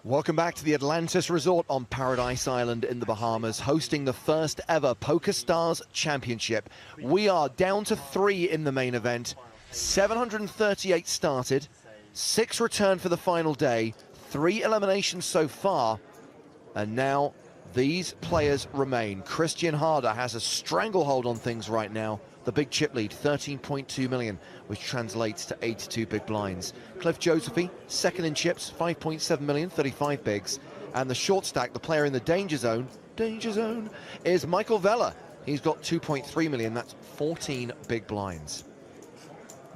Welcome back to the Atlantis Resort on Paradise Island in the Bahamas, hosting the first ever PokerStars Championship. We are down to 3 in the main event. 738 started, 6 returned for the final day, 3 eliminations so far, and now these players remain. Christian Harder has a stranglehold on things right now. The big chip lead, 13.2 million, which translates to 82 big blinds. Cliff Josephy, second in chips, 5.7 million, 35 bigs. And the short stack, the player in the danger zone, is Michael Vella. He's got 2.3 million, that's 14 big blinds.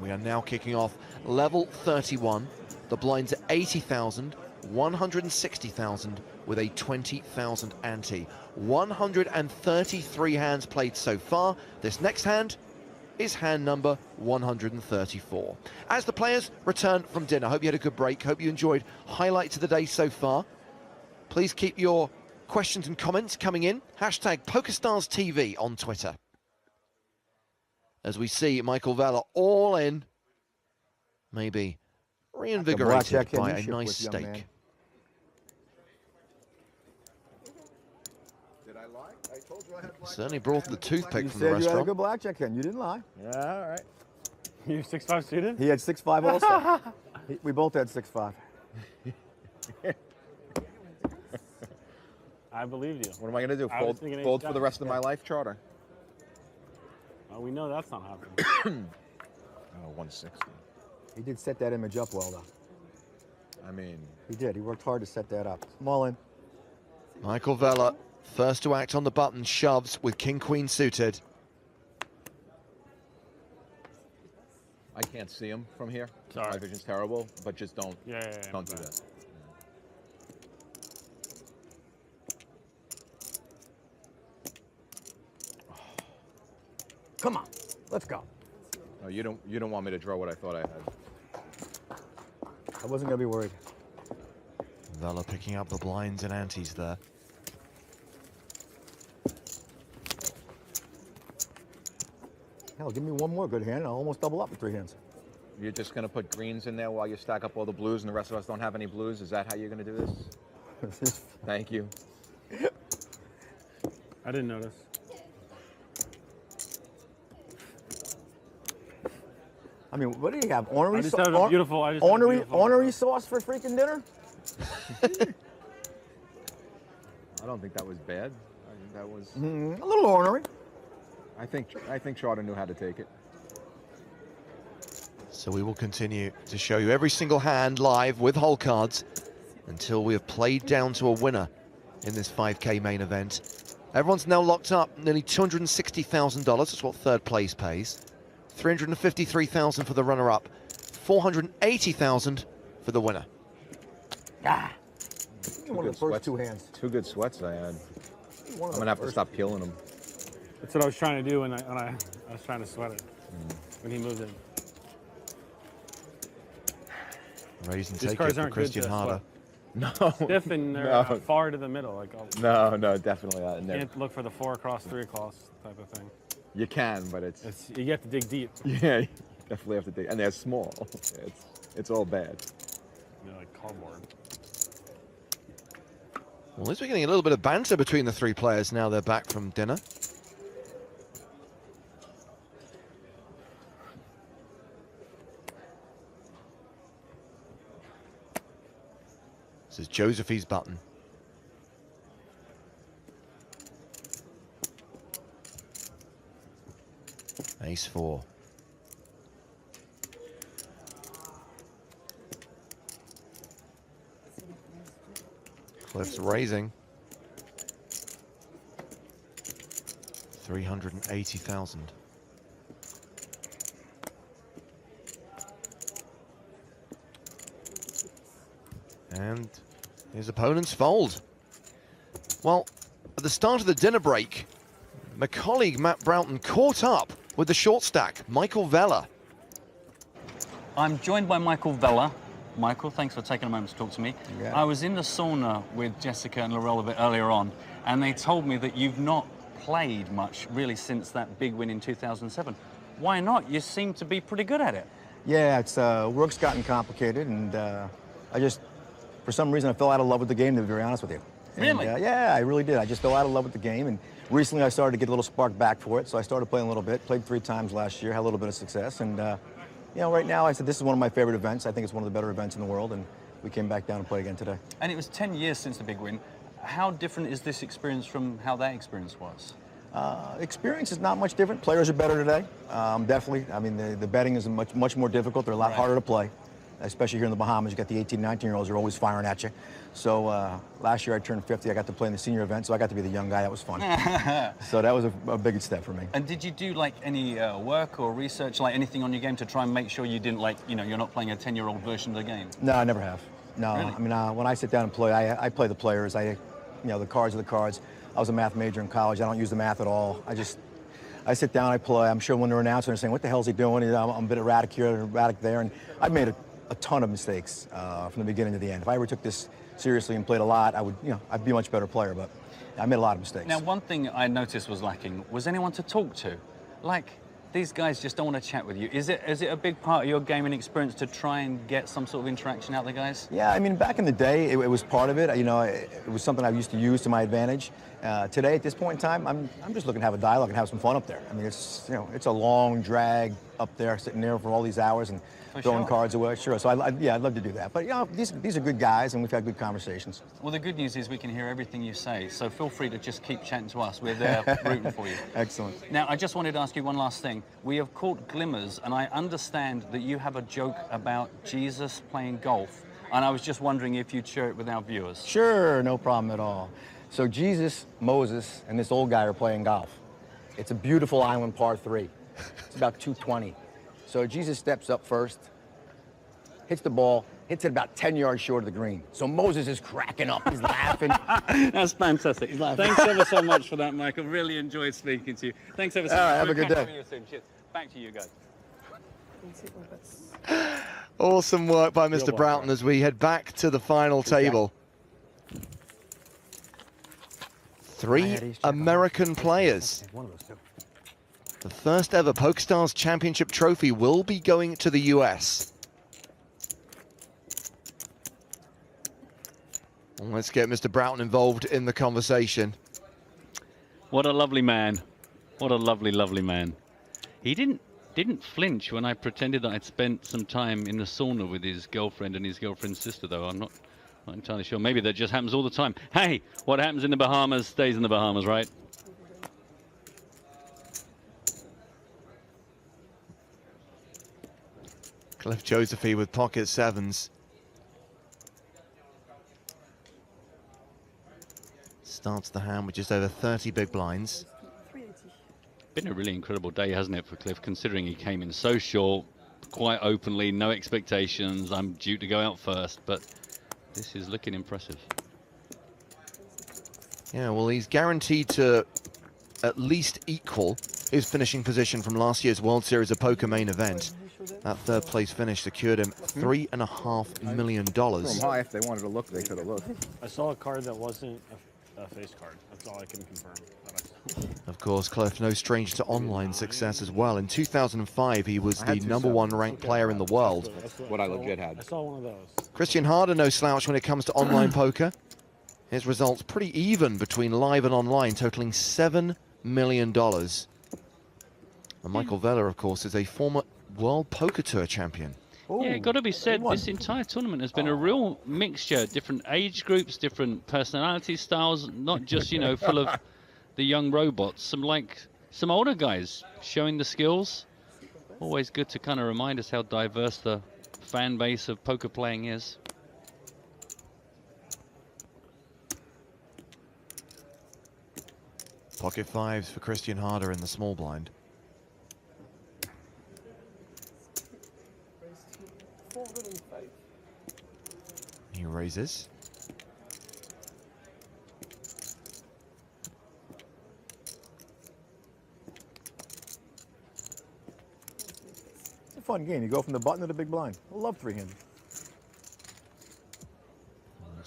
We are now kicking off level 31. The blinds are 80,000, 160,000 with a 20,000 ante. 133 hands played so far. This next hand is hand number 134. As the players return from dinner, hope you had a good break, hope you enjoyed highlights of the day so far. Please keep your questions and comments coming in. Hashtag PokerStarsTV on Twitter. As we see Michael Vella all in, maybe reinvigorated by a nice steak. Certainly brought the toothpick from the restaurant. You had a good blackjack hand. You didn't lie. Yeah, all right. You're 6'5" student? He had 6'5" also. We both had 6'5". I believed you. What am I going to do? Fold for the rest of my life, Charter? Well, we know that's not happening. Oh, 160. He did set that image up well, though. I mean... He did. He worked hard to set that up. Mullen. Michael Vella, first to act on the button, shoves with King-Queen suited. I can't see him from here. Sorry. My vision's terrible, but just don't, don't do bad. that. Come on, let's go. No, you don't want me to draw what I thought I had. I wasn't gonna be worried. Vella picking up the blinds and antes there. Hell, give me one more good hand, and I'll almost double up with 3 hands. You're just going to put greens in there while you stack up all the blues and the rest of us don't have any blues? Is that how you're going to do this? Thank you. I didn't notice. I mean, what do you have? Ornery sauce? Ornery sauce for freaking dinner? I don't think that was bad. I think that was... a little ornery. I think Charter knew how to take it. So we will continue to show you every single hand live with hole cards until we have played down to a winner in this 5K main event. Everyone's now locked up, nearly $260,000. That's what third place pays. $353,000 for the runner-up. $480,000 for the winner. Ah, one of the first 2 hands. 2 good sweats I had. I'm gonna have to stop peeling them. That's what I was trying to do when I was trying to sweat it when he moved in. Raising take it for Christian Harder. No. Stiff and they're far to the middle. Like no, definitely not. You can't look for the 4 across, 3 across type of thing. You can, but it's you get to dig deep. Yeah, you definitely have to dig, and they're small. It's all bad. They're like cardboard. Well, at least we're getting a little bit of banter between the 3 players now they're back from dinner. This is Josephy's button. Ace-4. Cliff's raising. 380,000. And his opponents fold. Well, at the start of the dinner break, my colleague Matt Broughton caught up with the short stack, Michael Vella. I'm joined by Michael Vella. Michael, thanks for taking a moment to talk to me. Yeah. I was in the sauna with Jessica and Laurel a bit earlier on, and they told me that you've not played much really since that big win in 2007. Why not? You seem to be pretty good at it. Yeah, it's work's gotten complicated, and I just for some reason, I fell out of love with the game, to be very honest with you. Really? And, yeah, I really did. I just fell out of love with the game, and recently I started to get a little spark back for it, so I started playing a little bit, played 3 times last year, had a little bit of success, and you know, right now I said this is one of my favorite events. I think it's one of the better events in the world, and we came back down and played again today. And it was 10 years since the big win. How different is this experience from how that experience was? Experience is not much different. Players are better today, definitely. I mean, the betting is much more difficult. They're a lot harder to play, especially here in the Bahamas. You got the 18, 19-year-olds are always firing at you. So last year I turned 50. I got to play in the senior event, so I got to be the young guy. That was fun. So that was a big step for me. And did you do like any work or research, like anything on your game to try and make sure you didn't like, you know, you're not playing a 10-year-old version of the game? No, I never have. No, Really? I mean, when I sit down and play, I play the players. You know, the cards are the cards. I was a math major in college. I don't use the math at all. I sit down, I play. I'm sure when they're announcing, they're saying, what the hell is he doing? I'm a bit erratic here, erratic there. And I've made a ton of mistakes from the beginning to the end. If I ever took this seriously and played a lot, I'd be a much better player, but I made a lot of mistakes. Now, one thing I noticed was lacking was anyone to talk to. Like, these guys just don't want to chat with you. Is it a big part of your gaming experience to try and get some sort of interaction out of the guys? Yeah, I mean, back in the day, it was part of it. You know, it was something I used to use to my advantage. Today, at this point in time, I'm just looking to have a dialogue and have some fun up there. I mean, it's a long drag up there, sitting there for all these hours and throwing cards away. Sure. So I'd love to do that. But you know, these are good guys, and we've had good conversations. Well, the good news is we can hear everything you say. So feel free to just keep chatting to us. We're there rooting for you. Excellent. Now, I just wanted to ask you one last thing. We have caught glimmers, and I understand that you have a joke about Jesus playing golf. And I was just wondering if you'd share it with our viewers. Sure, no problem at all. So Jesus, Moses, and this old guy are playing golf. It's a beautiful island par 3. It's about 220. So Jesus steps up first, hits the ball, hits it about 10 yards short of the green. So Moses is cracking up. He's laughing. That's fantastic. Thanks ever so much for that, Michael. Really enjoyed speaking to you. Thanks ever so much. All right, have a good day. Cheers. Back to you guys. Awesome work by Mr. Broughton as we head back to the final table. 3 American players. The first ever PokerStars Championship trophy will be going to the US. Well, let's get Mr. Broughton involved in the conversation. What a lovely man. What a lovely, lovely man. He didn't flinch when I pretended that I'd spent some time in the sauna with his girlfriend and his girlfriend's sister, though. I'm not entirely sure. Maybe that just happens all the time. Hey, what happens in the Bahamas stays in the Bahamas, right? Cliff Josephy with pocket sevens. Starts the hand with just over 30 big blinds. Been a really incredible day, hasn't it, for Cliff, considering he came in so short, quite openly, no expectations. I'm due to go out first, but this is looking impressive. Yeah, well, he's guaranteed to at least equal his finishing position from last year's World Series of Poker main event. That third place finish secured him $3.5 million. From high, if they wanted to look, they could have looked. I saw a card that wasn't a face card. That's all I can confirm. Of course, Cliff, no stranger to online success as well. In 2005, he was the #1 ranked player in the world. What I legit had. I saw one of those. Christian Harder, no slouch when it comes to online poker. His results pretty even between live and online, totaling $7 million. And Michael Vella, of course, is a former World Poker Tour champion. Ooh, Yeah, got to be said, this entire tournament has been a real mixture, different age groups, different personality styles, not just, you know, full of the young robots, some older guys showing the skills. Always good to kind of remind us how diverse the fan base of poker playing is. Pocket fives for Christian Harder in the small blind. He raises. It's a fun game. You go from the button to the big blind. I love 3-handed.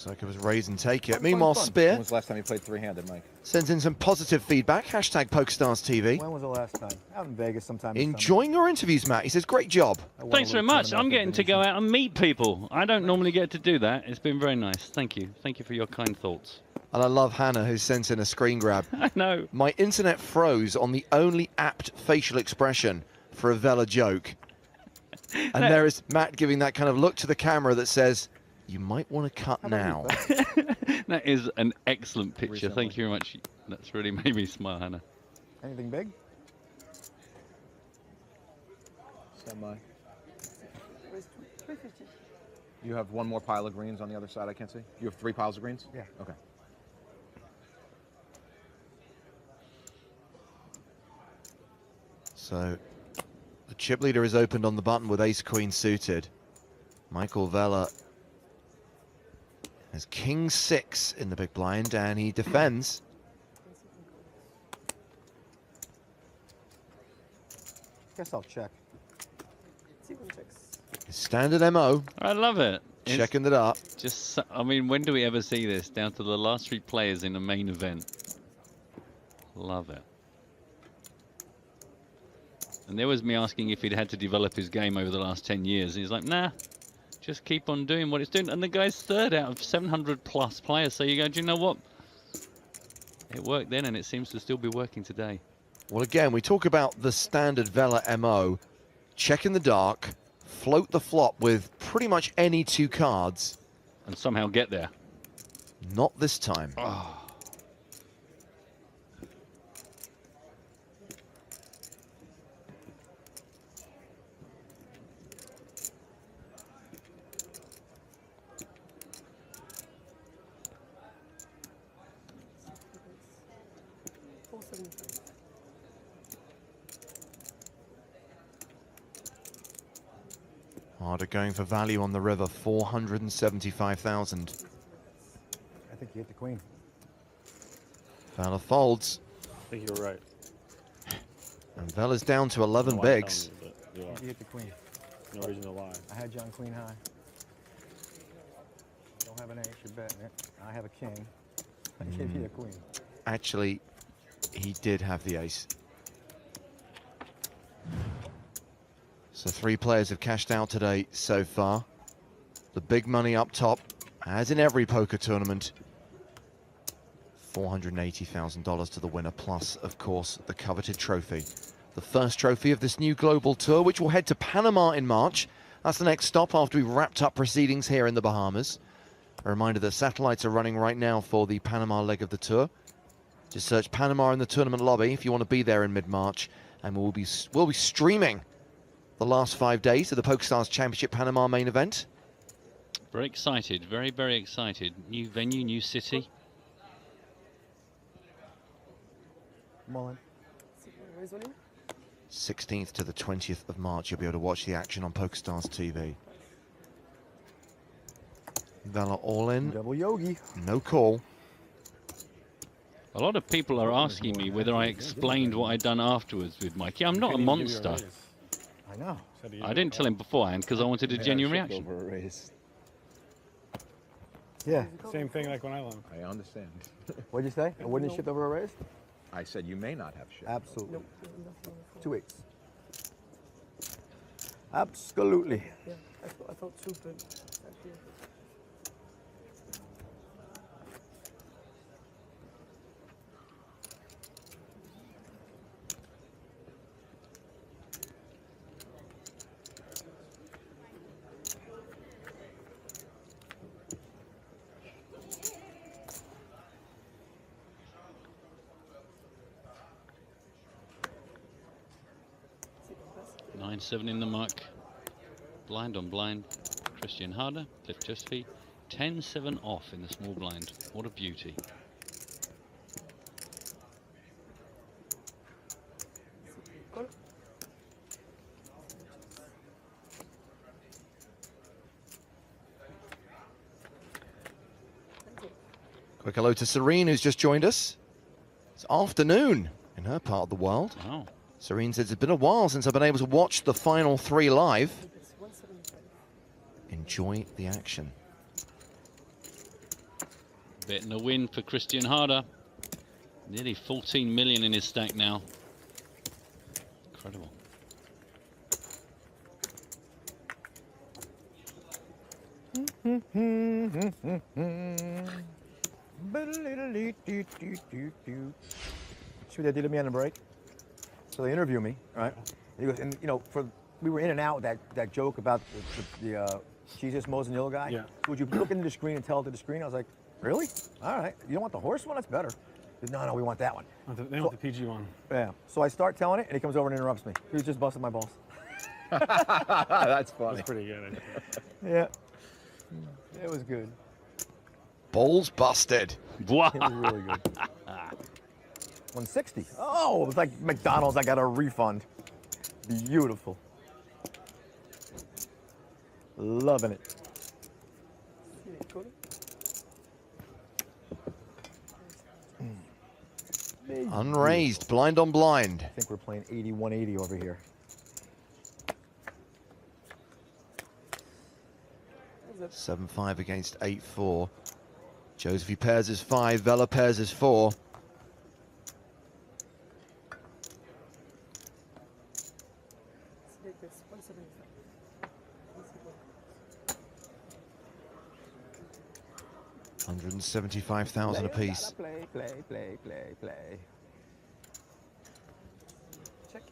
Looks like it was raise and take it. Fun, Meanwhile, fun. When Spear was the last time you played three-handed, Mike? sends in some positive feedback. Hashtag PokerStars When was the last time? Out in Vegas sometime this summer. Enjoying your interviews, Matt. He says, great job. I won a Thanks very little much. tournament I'm at getting to go Venetian. out and meet people. I don't normally get to do that. It's been very nice. Thank you. Thank you for your kind thoughts. And I love Hannah, who sent in a screen grab. I know. My internet froze on the only apt facial expression for a Vela joke. And there is Matt giving that kind of look to the camera that says, you might want to cut now. That is an excellent picture. Recently. Thank you very much. That's really made me smile, Hannah. Anything big? Semi. You have one more pile of greens on the other side I can't see? You have 3 piles of greens? Yeah. Okay. So the chip leader is opened on the button with ace-queen suited. Michael Vela has king-6 in the big blind, and he defends. Guess I'll check. His standard MO, I love it. It's checking it up. just, I mean, when do we ever see this? Down to the last 3 players in the main event. Love it. And there was me asking if he'd had to develop his game over the last 10 years. He's like, nah, just keep on doing what it's doing. And the guy's 3rd out of 700 plus players. So you go, do you know what? It worked then, and it seems to still be working today. Well, again, we talk about the standard Vela MO. Check in the dark, float the flop with pretty much any 2 cards. And somehow get there. Not this time. Oh. Harder going for value on the river, 475,000. I think you hit the queen. Vela folds, I think you're right. and Vela's down to 11 No, I'm bigs. telling you, but you You are. hit the queen. No reason to lie. I had you on queen high. Don't have an ace, you're betting it. I have a king. I give you a queen. Actually, he did have the ace. So 3 players have cashed out today so far. The big money up top, as in every poker tournament. $480,000 to the winner, plus, of course, the coveted trophy. The first trophy of this new global tour, which will head to Panama in March. That's the next stop after we've wrapped up proceedings here in the Bahamas. A reminder that satellites are running right now for the Panama leg of the tour. Just search Panama in the tournament lobby if you want to be there in mid-March. And we'll be streaming the last 5 days of the PokerStars Championship Panama main event. Very excited. Very, very excited. New venue, new city. Mullen. 16th to the 20th of March, you'll be able to watch the action on PokerStars TV. Vela all in, Double yogi. no call. A lot of people are asking me whether I explained what I'd done afterwards with Mikey. I'm not a Couldn't even give you monster. raise. I know. Said he I didn't tell him beforehand because I wanted a genuine reaction. Over a raise. Yeah. Same thing like when I won. I understand. What'd you say? I wouldn't shift over a raise? I said you may not have shit. Absolutely. 2 8s. Absolutely. Yeah, I thought two, but Yeah. 9-7 in the muck. Blind on blind. Christian Harder. Cliff Josephine. 10-7 off in the small blind. What a beauty. Quick hello to Serene, who's just joined us. It's afternoon in her part of the world. Wow. Serene says, it's been a while since I've been able to watch the final 3 live. it's 175. Enjoy the action. Betting a win for Christian Harder. Nearly 14 million in his stack now. Incredible. See what they did to me on the break? So they interview me, right? And he goes, and you know, we were in and out with that joke about the Jesus Moses and the other guy. Yeah. So would you look into the screen and tell it to the screen? I was like, really? All right. You don't want the horse one? That's better. He goes, no, we want that one. They want the PG one. Yeah. So I start telling it, and he comes over and interrupts me. He was just busting my balls. That's funny. That's pretty good. Yeah. It was good. Balls busted. Wow. It was really good. 160. Oh, it was like McDonald's. I got a refund. Beautiful. Loving it. Unraised, blind on blind. I think we're playing 80-180 over here. That's 7-5 against 8-4. Josephy pairs is 5, Vela pairs is 4. $175,000 apiece. Play. Check.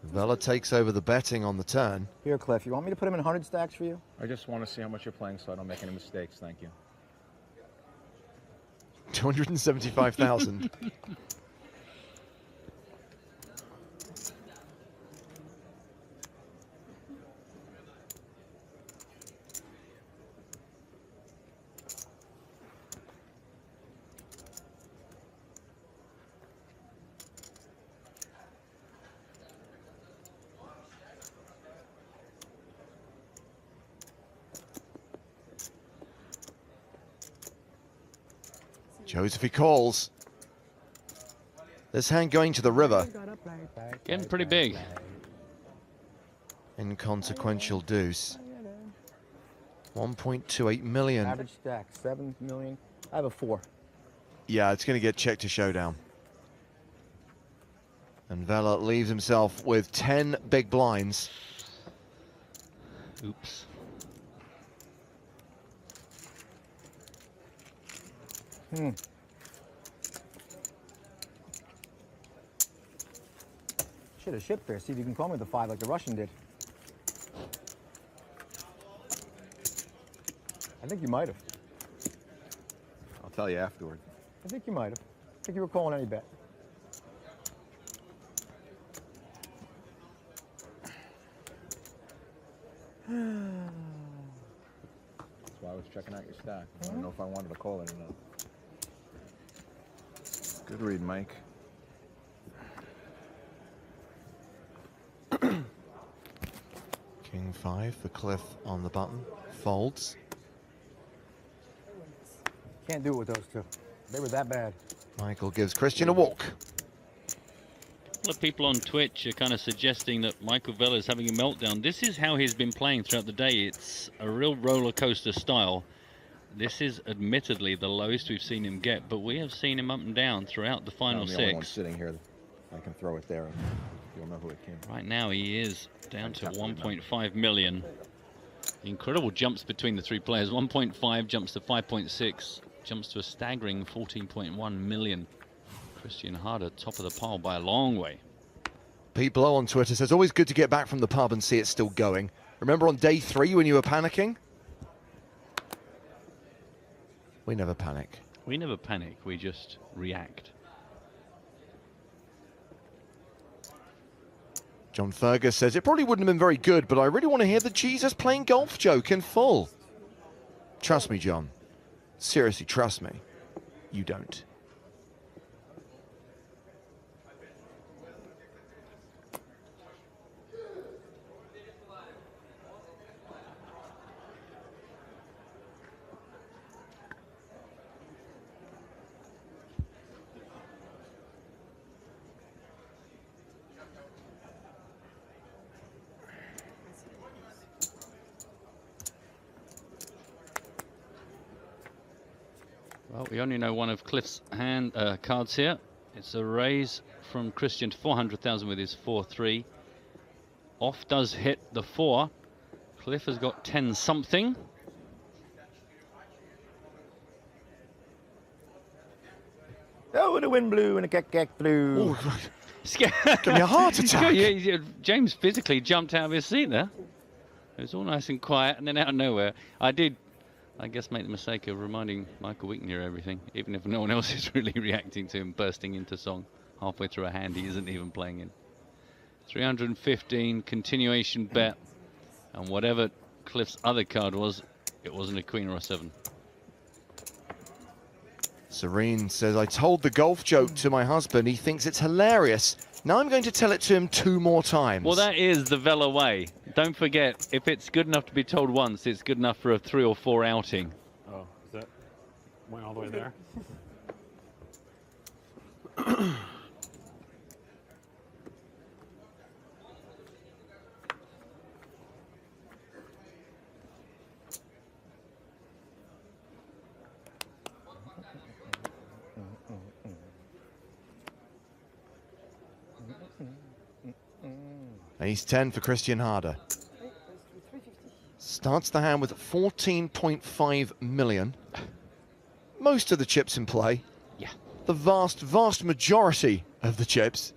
Vela takes over the betting on the turn. Here, Cliff, you want me to put him in 100 stacks for you? I just want to see how much you're playing so I don't make any mistakes. Thank you. 275,000. Josephy calls. This hand going to the river. Getting pretty big. Inconsequential deuce. 1.28 million. Average stack, 7 million. I have a 4. Yeah, it's going to get checked to showdown. And Vela leaves himself with 10 big blinds. Oops. Should have shipped there. See if you can call me the 5 like the Russian did. I think you might have. I'll tell you afterward. I think you might have. I think you were calling any bet. That's why I was checking out your stack. I don't know if I wanted to call it or not. Good read, Mike. King 5 for Cliff on the button. Folds. Can't do it with those two. They were that bad. Michael gives Christian a walk. A lot of people on Twitch are kind of suggesting that Michael Vela is having a meltdown. This is how he's been playing throughout the day. It's a real roller coaster style. This is admittedly the lowest we've seen him get, but we have seen him up and down throughout the final I'm the only one 6. sitting here. I can throw it there. And you'll know who it came from. Right now he is down to 1.5 million. Incredible jumps between the 3 players. 1.5 jumps to 5.6, jumps to a staggering 14.1 million. Christian Harder, top of the pile by a long way. Pete Blow on Twitter says, always good to get back from the pub and see it still going. Remember on day 3 when you were panicking? We never panic. We never panic, we just react. John Fergus says, it probably wouldn't have been very good, but I really want to hear the Jesus playing golf joke in full. Trust me, John. Seriously, trust me. You don't. Well, we only know one of Cliff's cards here. It's a raise from Christian to 400,000 with his 4-3. Off does hit the 4. Cliff has got 10 something. Oh, and the wind blew and the cack blew. Give me a heart attack. James physically jumped out of his seat there. It was all nice and quiet, and then out of nowhere, I guess, make the mistake of reminding Michael we can hear everything, even if no one else is really reacting to him bursting into song halfway through a hand he isn't even playing in. 315 continuation bet, and whatever Cliff's other card was, it wasn't a queen or a 7. Serene says, I told the golf joke to my husband. He thinks it's hilarious. Now I'm going to tell it to him 2 more times. Well, that is the Vela way. Don't forget, if it's good enough to be told once, it's good enough for a 3 or 4 outing. Oh, is that went all the way there? Ace 10 for Christian Harder. Starts the hand with 14.5 million. Most of the chips in play. Yeah. The vast majority of the chips.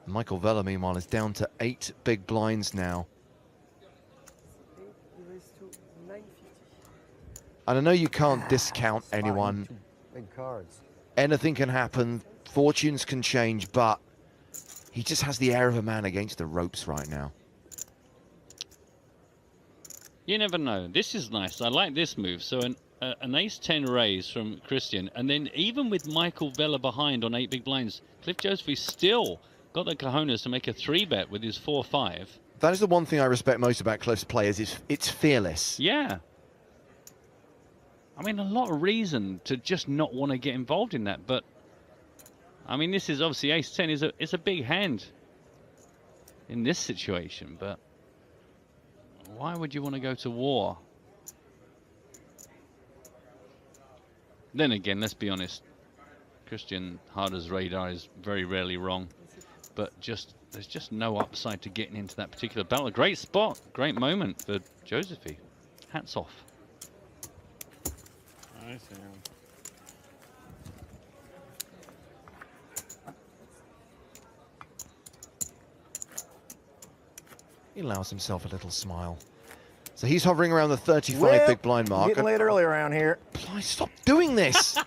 Michael Vela, meanwhile, is down to 8 big blinds now. And I know you can't discount anyone. Big cards. Anything can happen, fortunes can change, but he just has the air of a man against the ropes right now. You never know. This is nice. I like this move. So an ace-10 raise from Christian, and then even with Michael Vela behind on 8 big blinds, Cliff Josephy still got the cojones to make a 3-bet with his 4-5. That is the one thing I respect most about Cliff's players, is it's fearless. Yeah. I mean, a lot of reason to just not want to get involved in that, but I mean, this is obviously ace-10 is a big hand in this situation, but why would you want to go to war? Then again, let's be honest, Christian Harder's radar is very rarely wrong, but there's just no upside to getting into that particular battle. A great spot, great moment for Josephy. Hats off. I see. He allows himself a little smile. So he's hovering around the 35 big blind mark. Getting late early around here. Please stop doing this.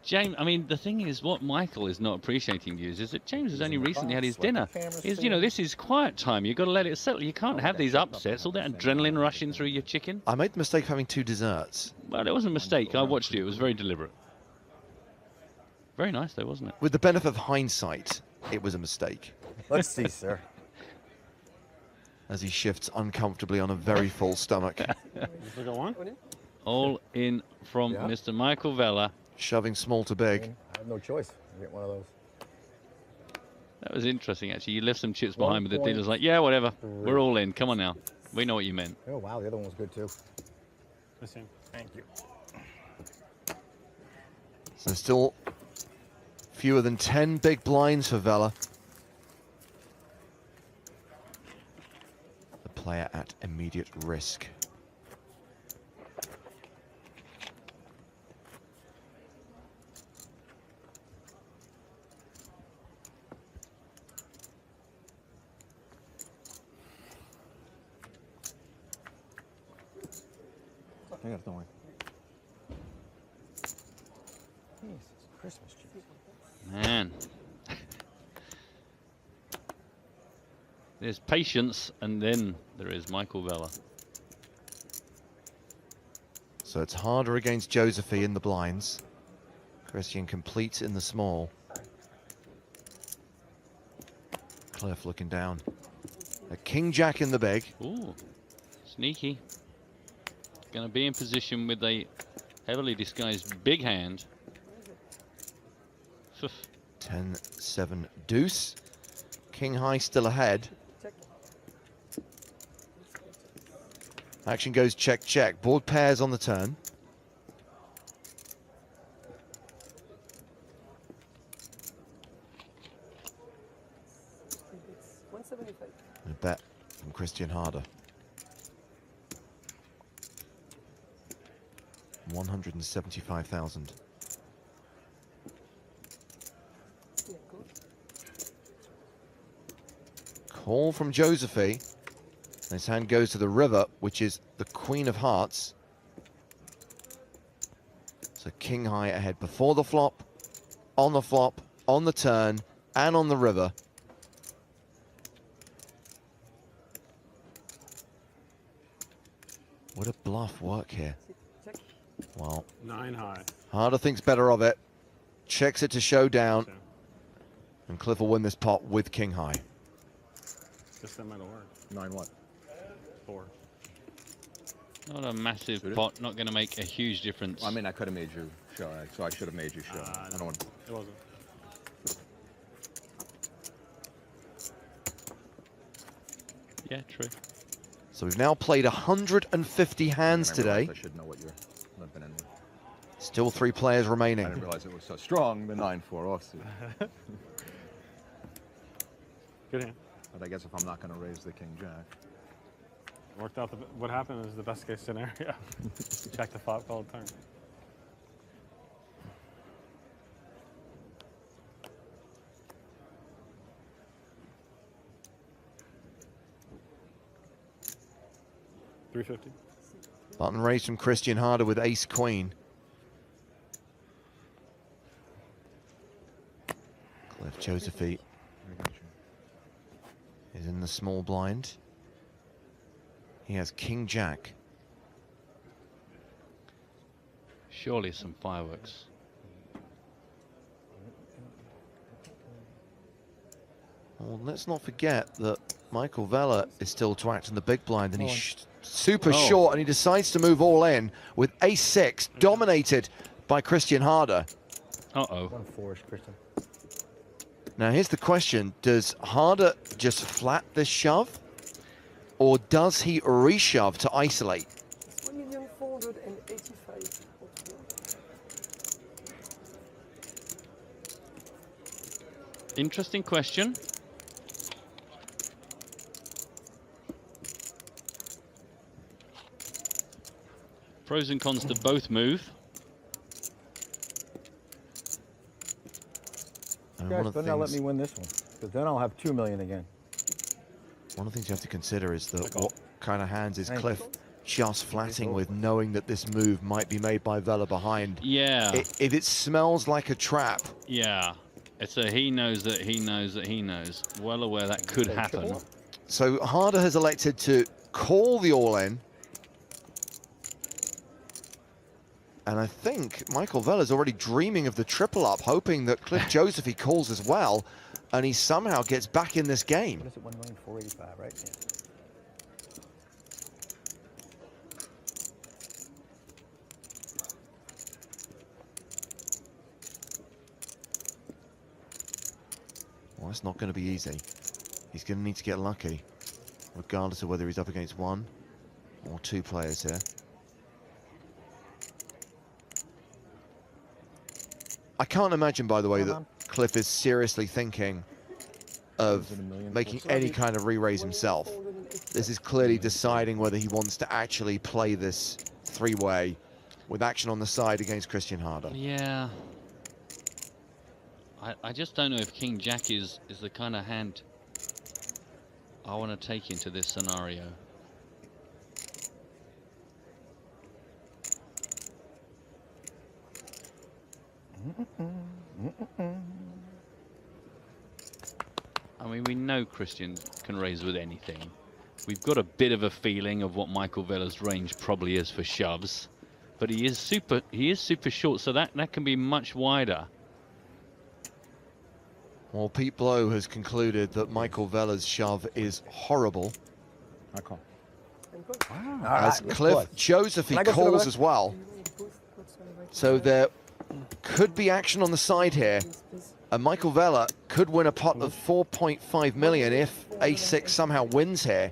James, I mean, the thing is, what Michael is not appreciating is that James has only recently had his dinner. This is quiet time. You've got to let it settle. You can't have these upsets, all that adrenaline rushing through your chicken. I made the mistake of having 2 desserts. Well, it wasn't a mistake. I watched it. It was very deliberate. Very nice, though, wasn't it? With the benefit of hindsight, it was a mistake. Let's see, sir. As he shifts uncomfortably on a very full stomach. Look at one. All in from Mr. Michael Vela. Shoving small to big. I have no choice. Get one of those. That was interesting, actually. You left some chips behind, but the dealer's like, yeah, whatever. We're all in. Come on now. We know what you meant. Oh, wow. The other one was good, too. Thank you. So still fewer than 10 big blinds for Vela. The player at immediate risk. Yeah, don't worry. Jesus, Christmas cheese. Man. There's patience, and then there is Michael Vela. So it's harder against Josephy in the blinds. Christian completes in the small. Cliff looking down. A king-jack in the big. Ooh, sneaky. Going to be in position with a heavily disguised big hand. 10-7 deuce. King high still ahead. Action goes check, check. Board pairs on the turn. It's 175. A bet from Christian Harder. 175,000. Yeah, good. Call from Josephine. His hand goes to the river, which is the Queen of Hearts. So king high ahead before the flop, on the turn, and on the river. Would a bluff work here? Check. Well, 9 high. Harder thinks better of it. Checks it to showdown. So, And Cliff will win this pot with king high. just that might have worked. 9 what? 4. Not a massive Suited? pot, not going to make a huge difference. I mean, I could have made you show, so I should have made you show. I don't want. It wasn't. Yeah, true. So we've now played 150 hands I realized today. I should know what you're limping in with. Still 3 players I remaining. didn't realize it was so strong. The 9-4 offsuit. Good hand. But I guess if I'm not going to raise the king jack, Worked out. What happened is the best case scenario. Check the flop, call the turn. $350. Button raised from Christian Harder with ace queen. Cliff Josephine I got you. is in the small blind. He has king jack. Surely some fireworks. Well, let's not forget that Michael Vella is still to act in the big blind, and he's super short, and he decides to move all in with ace-6, dominated by Christian Harder. Uh-oh. 1-4-ish, Christian. Now, here's the question. Does Harder just flat this shove, or does he reshove to isolate? It's 1,485,000. Interesting question. Pros and cons to both move. And Guys, one of the better not let things- me win this one, because then I'll have 2 million again. One of the things you have to consider is that what kind of hands is Thank Cliff just flatting with, knowing that this move might be made by Vella behind. Yeah. If it smells like a trap, Yeah. It's a he knows that he knows that he knows. Well aware that could happen. so Harder has elected to call the all-in. And I think Michael Vella's already dreaming of the triple up, hoping that Cliff Josephine calls as well, and he somehow gets back in this game. What is it, 1,485,000, right? Yeah. Well, it's not going to be easy. He's going to need to get lucky, regardless of whether he's up against 1 or 2 players here. I can't imagine, by the way, that Cliff is seriously thinking of making any kind of re-raise himself. This is clearly deciding whether he wants to actually play this 3-way with action on the side against Christian Harder. Yeah. I just don't know if King Jack is the kind of hand I want to take into this scenario. I mean, we know Christian can raise with anything. We've got a bit of a feeling of what Michael Vella's range probably is for shoves, but he is super short, so that can be much wider. Well, Pete Blow has concluded that Michael Vella's shove is horrible, I call. as Cliff Josephine Can I go sit over calls there? as well. So there could be action on the side here, and Michael Vella could win a pot of 4.5 million if ace-6 somehow wins here.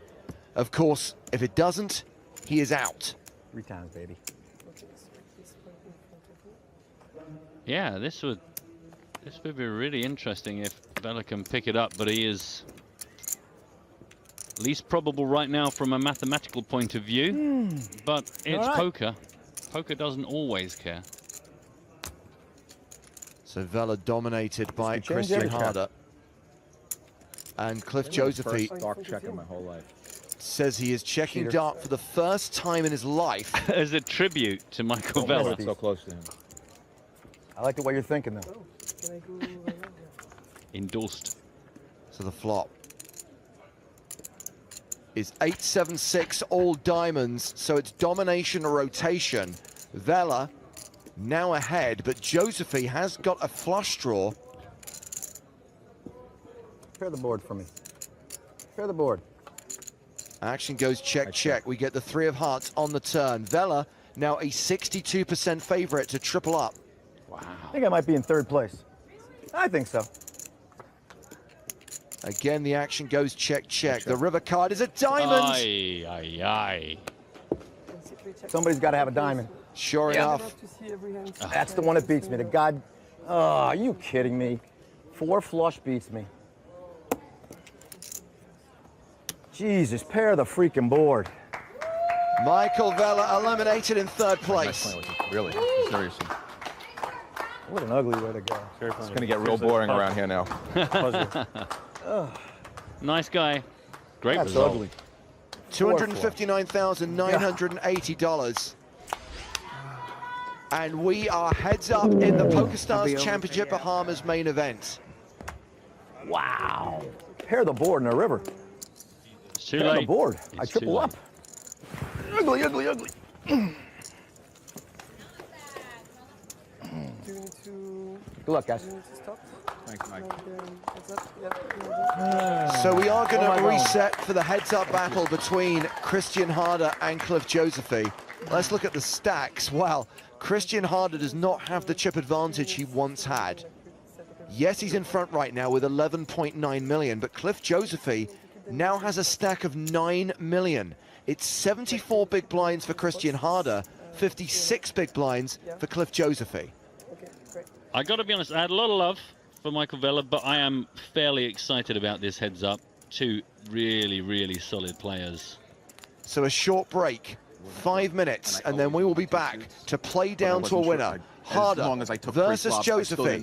Of course, if it doesn't, he is out. 3 times, baby. Okay, so this one in front of me. Yeah, this would be really interesting if Vela can pick it up, but he is least probable right now from a mathematical point of view. But it's right. poker. Poker doesn't always care. So Vela dominated by Change Christian every check. Harder. And Cliff Josephy First dark check in my whole life. says he is checking Cheater. dart for the first time in his life. As a tribute to Michael Oh, Vela. maybe. So close to him. I like the way you're thinking, though. Oh, can I go right now? Yeah. Endorsed. So the flop is 8-7-6 all diamonds, so it's domination or rotation. Vela now ahead, but Josephy has got a flush draw. Pair the board for me. Pair the board. Action goes check, check. We get the 3 of hearts on the turn. Vela now a 62% favorite to triple up. I think I might be in 3rd place. I think so. Again, the action goes check, check. The river card is a diamond. Aye, aye, aye. Basically check. Somebody's got to have a diamond. Sure I enough. have to see every hand. That's the one that beats me. The God. Oh, are you kidding me? 4 flush beats me. Jesus, pair the freaking board. Michael Vela eliminated in 3rd Nice place. playing with you. Really, seriously. What an ugly way to go. It's going to get real boring around here now. Nice guy. Great That's result. ugly. $259,980. And we are heads up in the PokerStars Championship Bahamas main event. Wow. Pair the board in a river. It's too Pair the late. board. I It's triple too up. Ugly, ugly, ugly. Do you need to? Good luck, guys. Do you need to stop? Thanks, Mike. No, then heads up. Yeah. So we are going Oh my to God. reset for the heads-up battle between Christian Harder and Cliff Josephy. Let's look at the stacks. Wow, Christian Harder does not have the chip advantage he once had. Yes, he's in front right now with 11.9 million, but Cliff Josephy now has a stack of 9 million. It's 74 big blinds for Christian Harder, 56 big blinds for Cliff Josephy. Okay, great. I got to be honest, I had a lot of love for Michael Vela, but I am fairly excited about this heads up. 2 really, really solid players. So a short break, 5 minutes, and then we will be back to play down to a winner. Harder versus Josephy.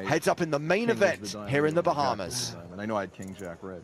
Heads up in the main event here in the Bahamas. And I know I had King Jack red.